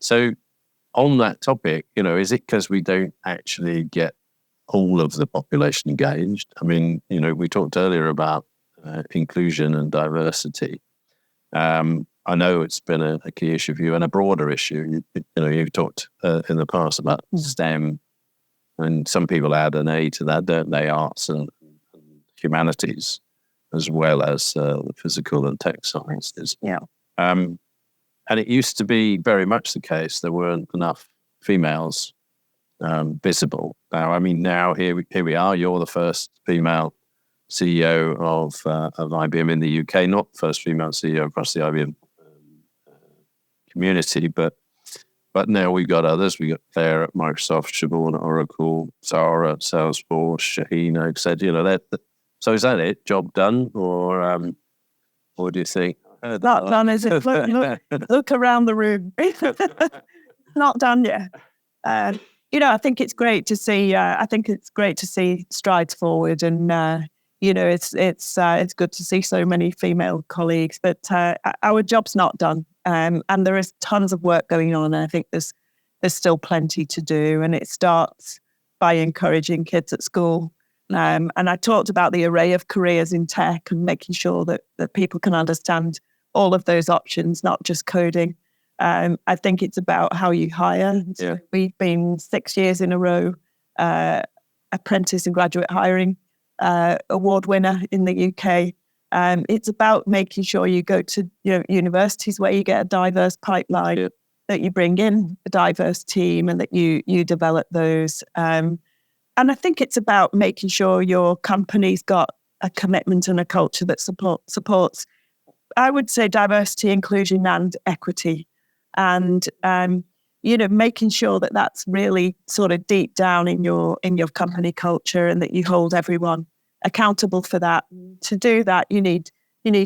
So on that topic, is it because we don't actually get all of the population engaged? I mean, we talked earlier about inclusion and diversity. I know it's been a key issue for you, and a broader issue. You've talked in the past about STEM, and some people add an A to that, don't they? Arts and humanities, as well as the physical and tech sciences. Yeah. And it used to be very much the case there weren't enough females visible. Now, I mean, now here we are. You're the first female CEO of IBM in the UK, not first female CEO across the IBM community, but now we've got others. We got Claire at Microsoft, Siobhan at Oracle, Sarah at Salesforce, Shahina, etc. So is that it? Job done, or what do you think? Not done, is it? Look around the room. Not done yet. I think it's great to see. Strides forward, and it's good to see so many female colleagues. But our job's not done, and there is tons of work going on. And I think there's still plenty to do, and it starts by encouraging kids at school. And I talked about the array of careers in tech and making sure that people can understand all of those options, not just coding. I think it's about how you hire. Yeah. We've been 6 years in a row apprentice and graduate hiring award winner in the UK. It's about making sure you go to universities where you get a diverse pipeline, that you bring in a diverse team, and that you develop those. And I think it's about making sure your company's got a commitment and a culture that supports, I would say, diversity, inclusion, and equity. And making sure that that's really sort of deep down in your company culture, and that you hold everyone accountable for that. To do that, you need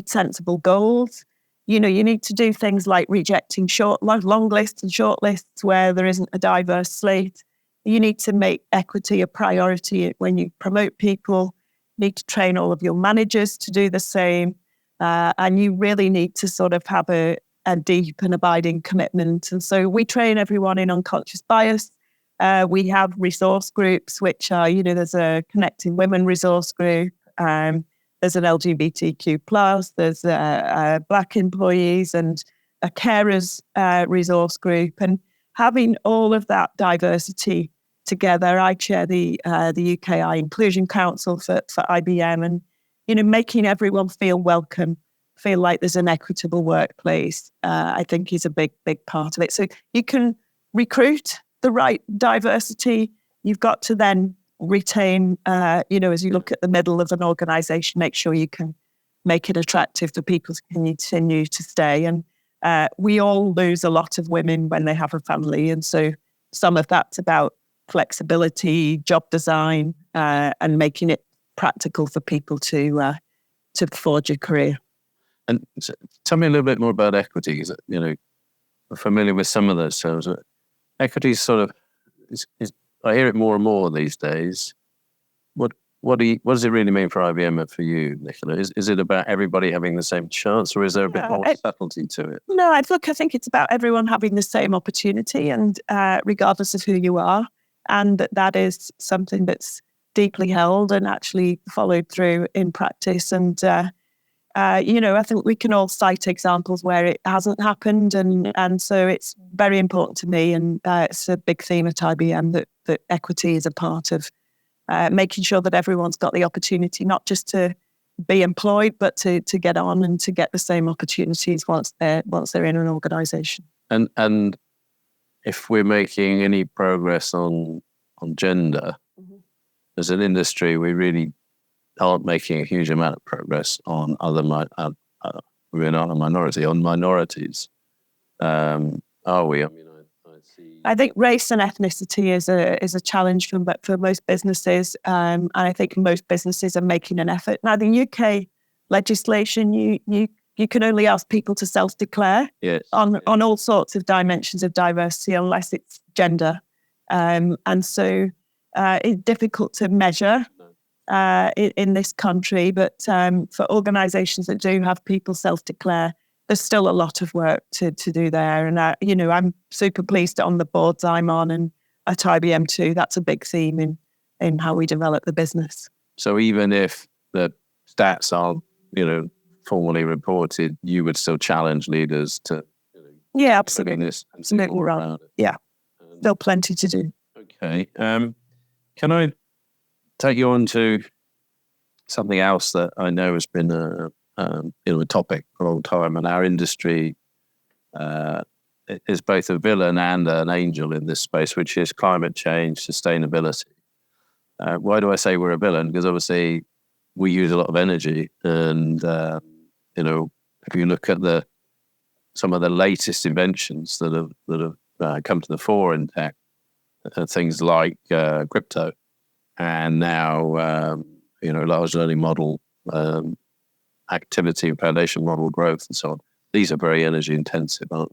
sensible goals. You need to do things like rejecting long lists and short lists where there isn't a diverse slate. You need to make equity a priority when you promote people. You need to train all of your managers to do the same. And you really need to sort of have a deep and abiding commitment. And so we train everyone in unconscious bias. We have resource groups, which are, there's a Connecting Women resource group. There's an LGBTQ+, there's Black employees and a carers resource group. And having all of that diversity together, I chair the UK&I Inclusion Council for IBM, and making everyone feel welcome, feel like there's an equitable workplace, I think is a big part of it. So you can recruit the right diversity. You've got to then retain, as you look at the middle of an organisation, make sure you can make it attractive for people to continue to stay. And we all lose a lot of women when they have a family. And so some of that's about flexibility, job design, and making it practical for people to forge a career. And so tell me a little bit more about equity, because, I'm familiar with some of those terms. Equity is sort of, I hear it more and more these days. What does it really mean for IBM and for you, Nicola? Is it about everybody having the same chance, or is there a bit more subtlety to it? No, I think it's about everyone having the same opportunity, and regardless of who you are, and that is something that's deeply held and actually followed through in practice. And I think we can all cite examples where it hasn't happened, and so it's very important to me, and it's a big theme at IBM that equity is a part of making sure that everyone's got the opportunity not just to be employed, but to get on and to get the same opportunities once they're in an organisation. And if we're making any progress on gender, as an industry, we really aren't making a huge amount of progress on we're not a minority, on minorities. Are we? I mean, I see. I think race and ethnicity is a challenge for most businesses, and I think most businesses are making an effort. Now, the UK legislation, you can only ask people to self-declare on all sorts of dimensions of diversity unless it's gender, and so it's difficult to measure in this country. But for organisations that do have people self-declare, there's still a lot of work to do there. And I'm super pleased on the boards I'm on, and at IBM too. That's a big theme in how we develop the business. So even if the stats aren't, formally reported, you would still challenge leaders to, absolutely, absolutely right. Yeah, still plenty to do. Okay, can I take you on to something else that I know has been a topic for a long time, and our industry is both a villain and an angel in this space, which is climate change, sustainability. Why do I say we're a villain? Because obviously we use a lot of energy, and if you look at some of the latest inventions that have come to the fore in tech, things like crypto, and now large learning model activity and foundation model growth and so on. These are very energy intensive, aren't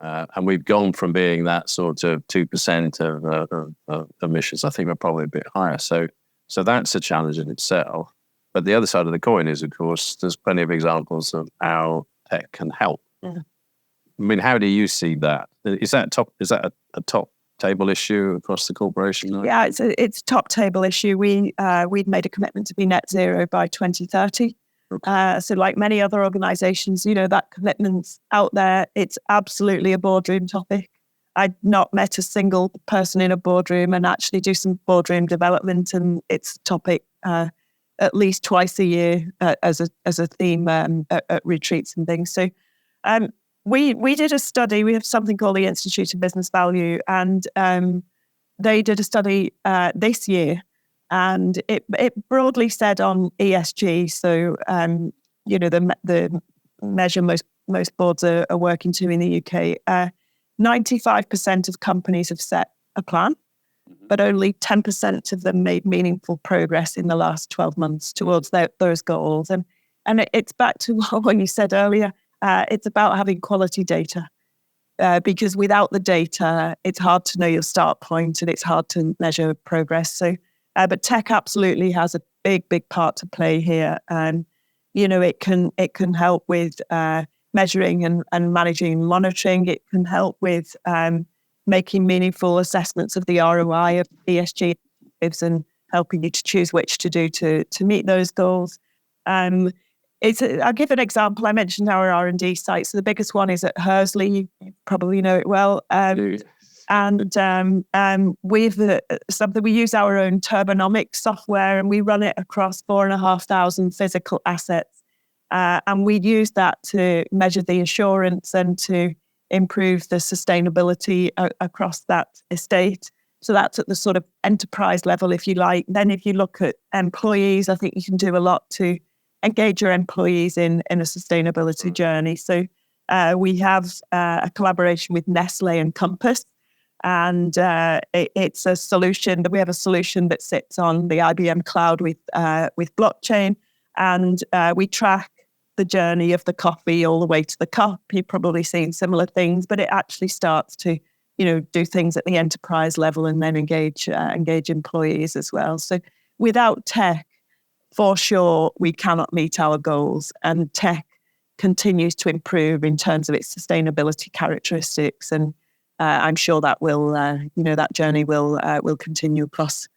And we've gone from being that sort of 2% of emissions. I think we're probably a bit higher. So that's a challenge in itself. But the other side of the coin is, of course, there's plenty of examples of how tech can help. Yeah. I mean, how do you see that? Is that a top table issue across the corporation? Yeah, it's a top table issue. We'd made a commitment to be net zero by 2030. Okay. So like many other organizations, that commitment's out there. It's absolutely a boardroom topic. I'd not met a single person in a boardroom and actually do some boardroom development, and it's a topic at least twice a year as a theme at retreats and things. So we did a study. We have something called the Institute of Business Value, and they did a study this year, and it broadly said on ESG. So the measure most boards are working to in the UK. 95% of companies have set a plan, but only 10% of them made meaningful progress in the last 12 months towards those goals. And it's back to what you said earlier. It's about having quality data, because without the data, it's hard to know your start point and it's hard to measure progress. So, but tech absolutely has a big part to play here. And, it can help with measuring and managing and monitoring. It can help with making meaningful assessments of the ROI of ESG initiatives and helping you to choose which to do to meet those goals. I'll give an example. I mentioned our R&D sites. So the biggest one is at 𝗔𝗯cie. You probably know it well. And we've something, we use our own 𝗔𝗶𝗰cie𝗂𝘁 software, and we run it across 4,500 physical assets. And we use that to measure the assurance and to improve the sustainability across that estate. So that's at the sort of enterprise level, if you like. Then if you look at employees, I think you can do a lot to engage your employees in a sustainability journey. So we have a collaboration with Nestlé and Compass, and it's a solution that we have a solution that sits on the IBM cloud with blockchain, and we track the journey of the coffee all the way to the cup. You've probably seen similar things, but it actually starts to, do things at the enterprise level and then engage employees as well. So without tech, for sure, we cannot meet our goals, and tech continues to improve in terms of its sustainability characteristics. And I'm sure that will, that journey will continue across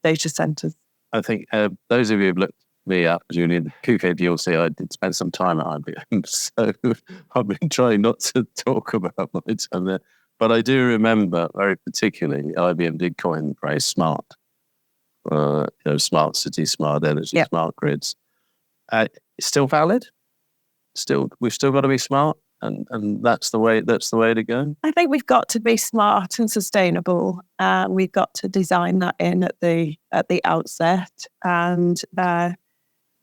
data centers. I think those of you who've looked me up, Julian, UK, you'll see I did spend some time at IBM, so I've been trying not to talk about my time there. But I do remember very particularly IBM did coin the phrase smart. Smart city, smart energy, smart grids. It's still valid. We've still got to be smart, and that's the way to go. I think we've got to be smart and sustainable. We've got to design that in at the outset, and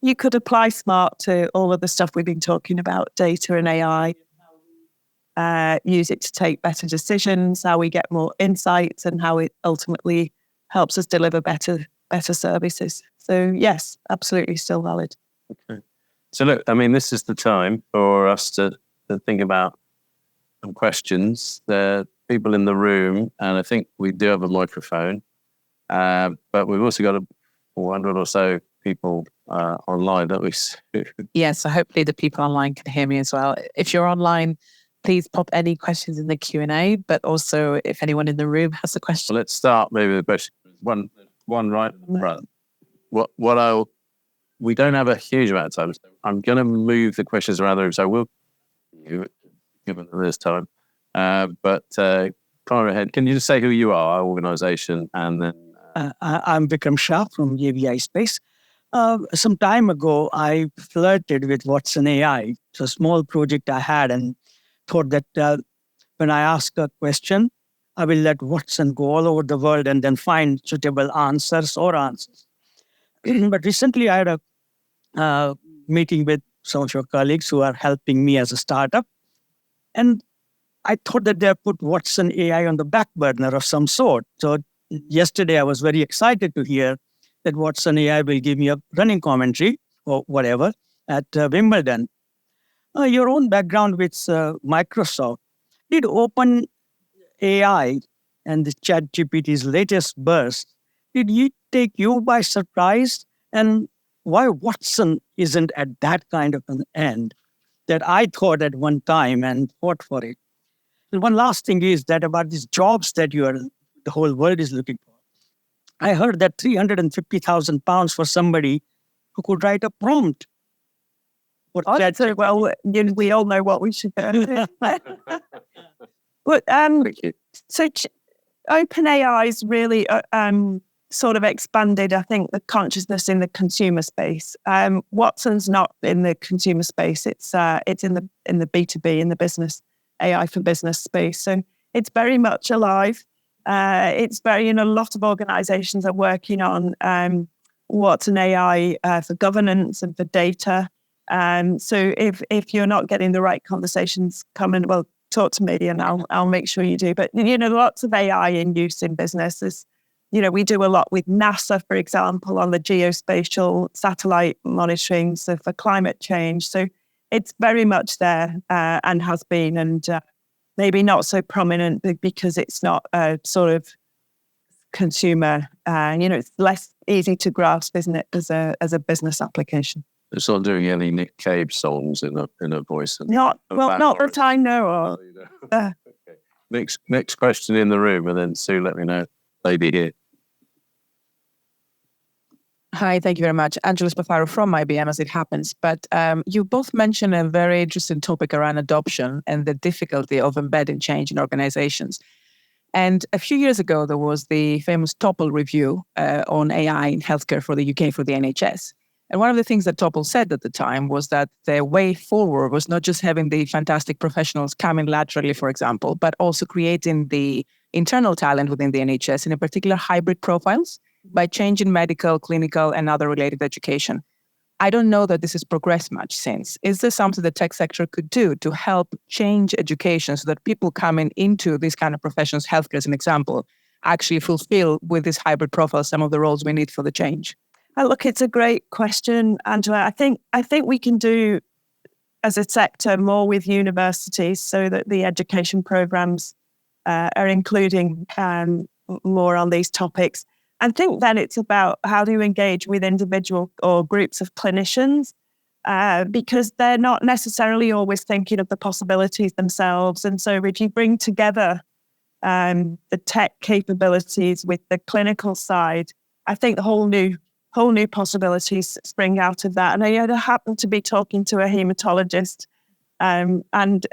you could apply smart to all of the stuff we've been talking about, data and AI. Use it to take better decisions, how we get more insights, and how it ultimately helps us deliver better services. So yes, absolutely still valid. Okay. So look, I mean, this is the time for us to think about some questions. There are people in the room, and I think we do have a microphone, but we've also got 400 or so people online, don't we? Yes, so hopefully the people online can hear me as well. If you're online, please pop any questions in the Q&A, but also if anyone in the room has a question. Well, let's start maybe with a question. One right in front. We don't have a huge amount of time, so I'm going to move the questions around the room, so we'll given this time. But fire ahead. Can you just say who you are, our organisation, and then... I'm 𝗔𝗯cie from JVI Space. Some time ago, I flirted with Watson AI. It's a small project I had, and thought that when I ask a question, I will let Watson go all over the world and then find suitable answers. But recently, I had a meeting with some of your colleagues who are helping me as a startup. And I thought that they put Watson AI on the back burner of some sort. So yesterday, I was very excited to hear that Watson AI will give me a running commentary or whatever at Wimbledon. Your own background with Microsoft, Did Open AI and the ChatGPT's latest burst, did it take you by surprise? And why Watson isn't at that kind of an end that I thought at one time and fought for it? And one last thing is that about these jobs that the whole world is looking for. I heard that £350,000 for somebody who could write a prompt. So, well, we all know what we should do. But Thank you. so OpenAI's really sort of expanded, I think, the consciousness in the consumer space. Watson's not in the consumer space; it's in the B2B, in the business AI for business space. So it's very much alive. It's very, a lot of organisations are working on Watson AI for governance and for data. So if you're not getting the right conversations, come and talk to me and I'll make sure you do. But lots of AI in use in businesses. We do a lot with NASA, for example, on the geospatial satellite monitoring, so for climate change. So it's very much there and has been, and maybe not so prominent because it's not a sort of consumer. It's less easy to grasp, isn't it, as a business application. It's not doing any Nick Cave songs in a voice. Not that I know of. Okay. Next question in the room, and then Sue, let me know. Lady here. Hi, thank you very much. Angela Spafaro from IBM, as it happens. But you both mentioned a very interesting topic around adoption and the difficulty of embedding change in organizations. And a few years ago, there was the famous 𝗏 review on AI in healthcare for the UK for the NHS. And one of the things that 𝗏 said at the time was that the way forward was not just having the fantastic professionals coming laterally, for example, but also creating the internal talent within the NHS, and in particular hybrid profiles, by changing medical, clinical, and other related education. I don't know that this has progressed much since. Is there something the tech sector could do to help change education so that people coming into these kind of professions, healthcare as an example, actually fulfill with this hybrid profile some of the roles we need for the change? Look, it's a great question, Angela. I think we can do, as a sector, more with universities so that the education programs are including more on these topics. I think then it's about how do you engage with individual or groups of clinicians because they're not necessarily always thinking of the possibilities themselves. And so if you bring together the tech capabilities with the clinical side, I think the whole new possibilities spring out of that. And I happened to be talking to a hematologist and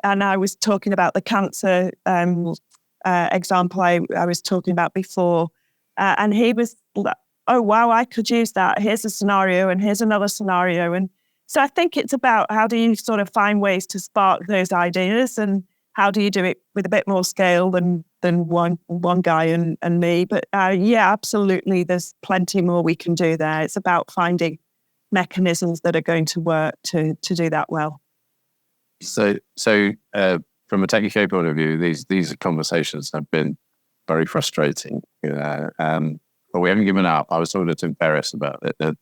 I was talking about the cancer example I was talking about before. And he was like, oh, wow, I could use that. Here's a scenario and here's another scenario. And so I think it's about how do you sort of find ways to spark those ideas and how do you do it with a bit more scale than one guy and me. But yeah, absolutely, there's plenty more we can do there. It's about finding mechanisms that are going to work to do that well. So from a techUK point of view, these conversations have been very frustrating, but we haven't given up. I was talking to Tim Ferriss about it. They've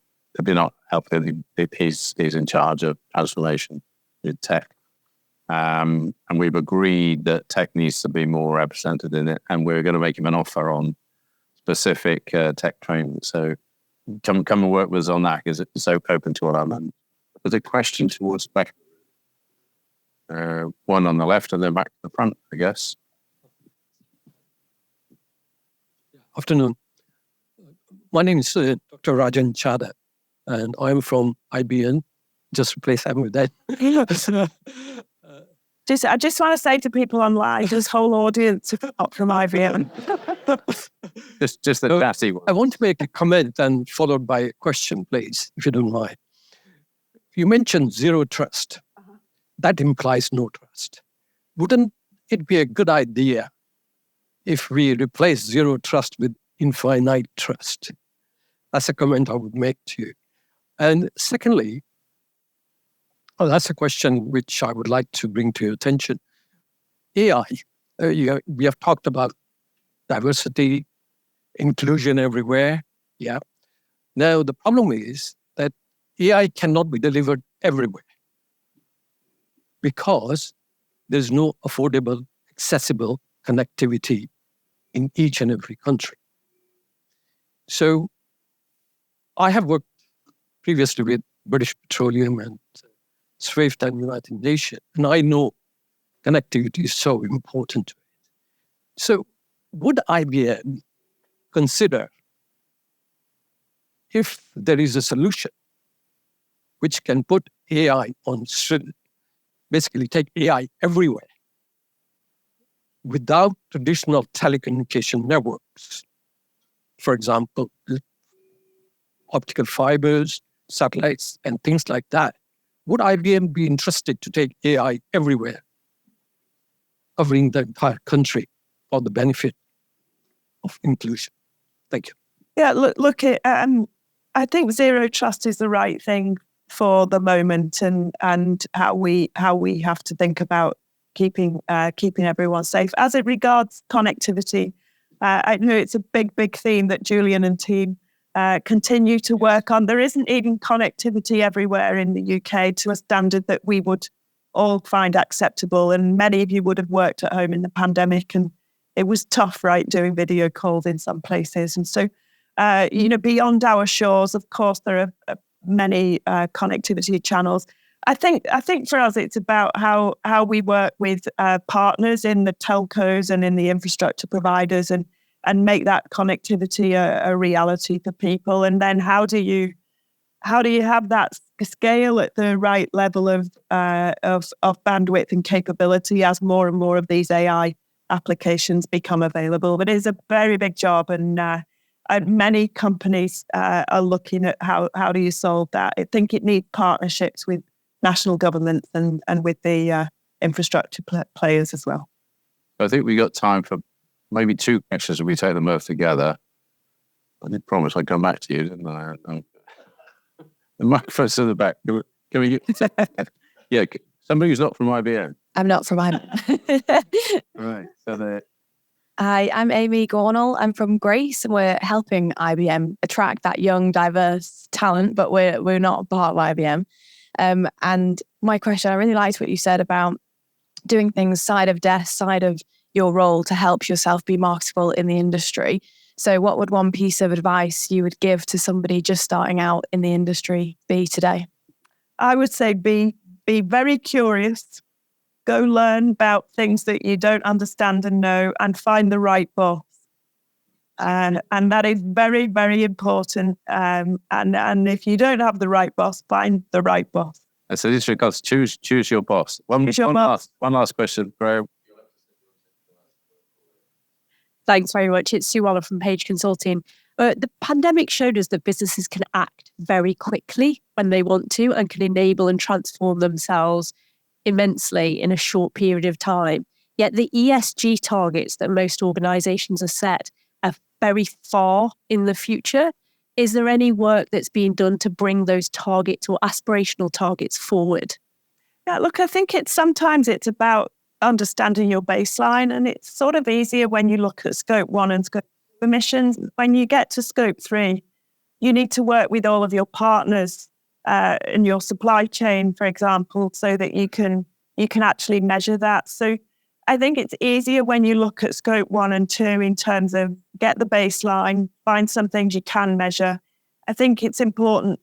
been not helping. He's in charge of transformation with tech, and we've agreed that tech needs to be more represented in it, and we're going to make him an offer on specific tech training. So come and work with us on that because it's so open to all our members. There's a question towards back, one on the left and then back to the front, I guess. Afternoon. My name is Dr. 𝗔𝗯cie𝘂𝘁, and I'm from IBM. Just replace him with that. I just want to say to people online, this whole audience is not from IBM. just the chatty one. I want to make a comment and followed by a question, please, if you don't mind. You mentioned zero trust. That implies no trust. Wouldn't it be a good idea if we replace zero trust with infinite trust? That's a comment I would make to you. And secondly, that's a question which I would like to bring to your attention. AI, we have talked about diversity, inclusion everywhere. Yeah. Now, the problem is that AI cannot be delivered everywhere because there's no affordable accessible connectivity in each and every country. So I have worked previously with British Petroleum and SWIFT and United Nations, and I know connectivity is so important to it. So would IBM consider, if there is a solution which can put AI on stream, basically take AI everywhere, without traditional telecommunication networks, for example, optical fibers, satellites, and things like that, would IBM be interested to take AI everywhere, covering the entire country for the benefit of inclusion? Thank you. Yeah, look I think zero trust is the right thing for the moment, and how we have to think about keeping everyone safe. As it regards connectivity, I know it's a big theme that Julian and team continue to work on. There isn't even connectivity everywhere in the UK to a standard that we would all find acceptable. And many of you would have worked at home in the pandemic, and it was tough, right, doing video calls in some places. And so, beyond our shores, of course, there are many connectivity channels. I think for us, it's about how we work with partners in the telcos and in the infrastructure providers, and make that connectivity a reality for people. And then how do you have that scale at the right level of bandwidth and capability as more and more of these AI applications become available? But it is a very big job, and many companies are looking at how do you solve that. I think it needs partnerships with national governments and with the infrastructure players as well. I think we got time for maybe two questions if we take them both together. I did promise I'd come back to you, didn't I? The microphone's in the back. Can we yeah, somebody who's not from IBM. I'm not from IBM. Right. So Hi, I'm Amy Gornall. I'm from Grace, and we're helping IBM attract that young, diverse talent, but we're not part of IBM. And my question, I really liked what you said about doing things side of desk, side of your role to help yourself be marketable in the industry. So what would one piece of advice you would give to somebody just starting out in the industry be today? I would say be very curious, go learn about things that you don't understand and know, and find the right boss. And that is very, very important. And if you don't have the right boss, find the right boss. And so this regards choose your boss. One last question, Graham. Thanks very much. It's 𝗔𝗯cie from Page Consulting. The pandemic showed us that businesses can act very quickly when they want to, and can enable and transform themselves immensely in a short period of time. Yet the ESG targets that most organisations are set are very far in the future. Is there any work that's being done to bring those targets or aspirational targets forward? Yeah, look, I think sometimes it's about understanding your baseline, and it's sort of easier when you look at scope 1 and scope 2 emissions. When you get to scope 3, you need to work with all of your partners in your supply chain, for example, so that you can actually measure that. So I think it's easier when you look at scope 1 and 2 in terms of get the baseline, find some things you can measure. I think it's important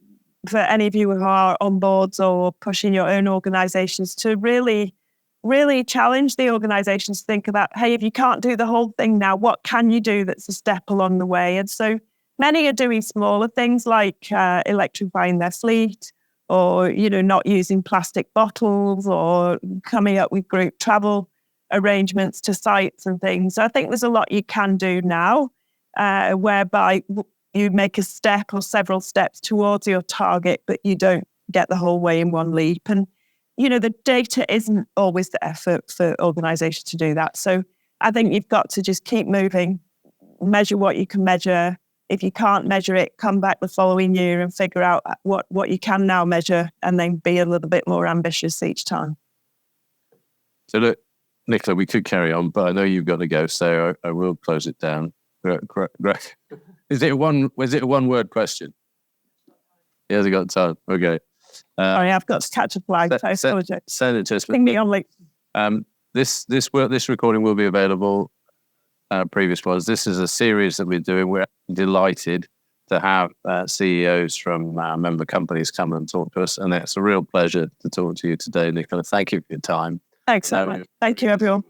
for any of you who are on boards or pushing your own organizations to really challenge the organizations to think about, hey, if you can't do the whole thing now, what can you do that's a step along the way? And so many are doing smaller things like electrifying their fleet, or, not using plastic bottles, or coming up with group travel arrangements to sites and things. So I think there's a lot you can do now, whereby you make a step or several steps towards your target, but you don't get the whole way in one leap. And the data isn't always the effort for organizations to do that. So I think you've got to just keep moving, measure what you can measure. If you can't measure it, come back the following year and figure out what you can now measure, and then be a little bit more ambitious each time. So look, Nicola, we could carry on, but I know you've got to go, so I will close it down. Was it a one-word question? He hasn't got time. Okay. Sorry, I've got to catch a flag. So I apologize. Send it to us. Ping me on link. this recording will be available. Previous ones. This is a series that we're doing. We're delighted to have CEOs from member companies come and talk to us, and it's a real pleasure to talk to you today, Nicola. Thank you for your time. Thanks so much. Thank you, everyone.